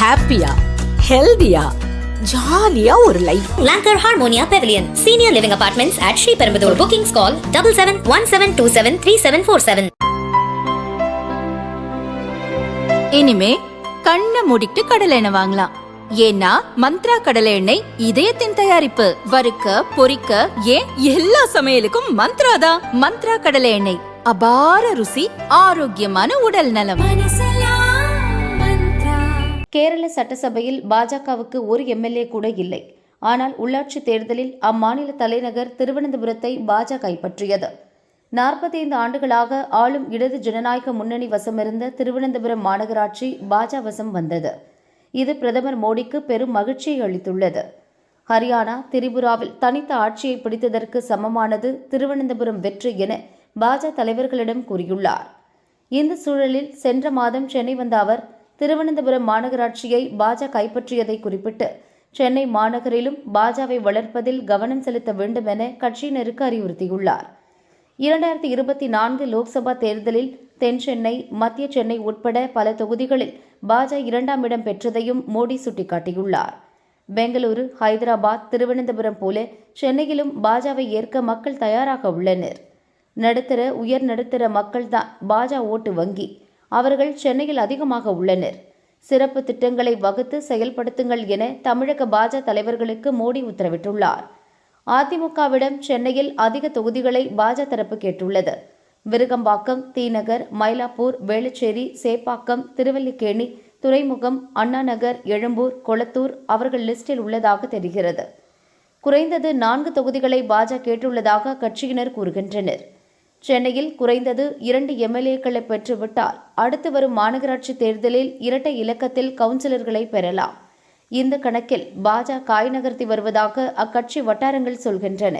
ஹாப்பியா ஹெல்தியா ஜாலியா ஒரு life. Lanker Harmonia Pavilion, Senior Living Apartments at Sri Perumbudur. Bookings call 7717273747. இனிமே கண்ணை மூடிட்டு கடலை எண்ணெய் வாங்கலாம். ஏன்னா மந்த்ரா கடலை எண்ணெய் இதயத்தின் தயாரிப்பு. வறுக்க பொரிக்க ஏன் எல்லா சமையலுக்கும் மந்த்ரா தான். மந்த்ரா கடலை எண்ணெய், அபார ருசி, ஆரோக்கியமான உடல் நலம். கேரள சட்டசபையில் பாஜகவுக்கு ஒரு எம்எல்ஏ கூட இல்லை. ஆனால் உள்ளாட்சி தேர்தலில் அம்மாநில தலைநகர் திருவனந்தபுரத்தை பாஜக கைப்பற்றியது. 45 ஆண்டுகளாக ஆளும் இடது ஜனநாயக முன்னணி வசமிருந்த திருவனந்தபுரம் மாநகராட்சி பாஜக வசம் வந்தது. இது பிரதமர் மோடிக்கு பெரும் மகிழ்ச்சியை அளித்துள்ளது. ஹரியானா, திரிபுராவில் தனித்த ஆட்சியை பிடித்ததற்கு சமமானது திருவனந்தபுரம் வெற்றி என பாஜக தலைவர்களிடம் கூறியுள்ளார். இந்த சூழலில் சென்ற மாதம் சென்னை வந்த அவர் திருவனந்தபுரம் மாநகராட்சியை பாஜக கைப்பற்றியதை குறிப்பிட்டு சென்னை மாநகரிலும் பாஜகவை வளர்ப்பதில் கவனம் செலுத்த வேண்டும் என கட்சியினருக்கு அறிவுறுத்தியுள்ளார். 2024 லோக்சபா தேர்தலில் தென் சென்னை, மத்திய சென்னை உட்பட பல தொகுதிகளில் பாஜக 2ஆம் இடம் பெற்றதையும் மோடி சுட்டிக்காட்டியுள்ளார். பெங்களூரு, ஹைதராபாத், திருவனந்தபுரம் போல சென்னையிலும் பாஜகவை ஏற்க மக்கள் தயாராக உள்ளனர். நடுத்தர, உயர் நடுத்தர மக்கள்தான் பாஜக ஓட்டு வங்கி. அவர்கள் சென்னையில் அதிகமாக உள்ளனர். சிறப்பு திட்டங்களை வகுத்து செயல்படுத்துங்கள் என தமிழக பாஜக தலைவர்களுக்கு மோடி உத்தரவிட்டுள்ளார். அதிமுகவிடம் சென்னையில் அதிக தொகுதிகளை பாஜக தரப்பு கேட்டுள்ளது. விருகம்பாக்கம், தீநகர், மயிலாப்பூர், வேளச்சேரி, சேப்பாக்கம், திருவல்லிக்கேணி, துறைமுகம், அண்ணாநகர், எழும்பூர், கொளத்தூர் அவர்கள் லிஸ்டில் உள்ளதாக தெரிகிறது. குறைந்தது 4 தொகுதிகளை பாஜக கேட்டுள்ளதாக கட்சியினர் கூறுகின்றனர். சென்னையில் குறைந்தது 2 எம்எல்ஏக்களை பெற்றுவிட்டால் அடுத்து வரும் மாநகராட்சி தேர்தலில் இரட்டை இலக்கத்தில் கவுன்சிலர்களை பெறலாம். இந்த கணக்கில் பாஜக காய் நகர்த்தி வருவதாக அக்கட்சி வட்டாரங்கள் சொல்கின்றன.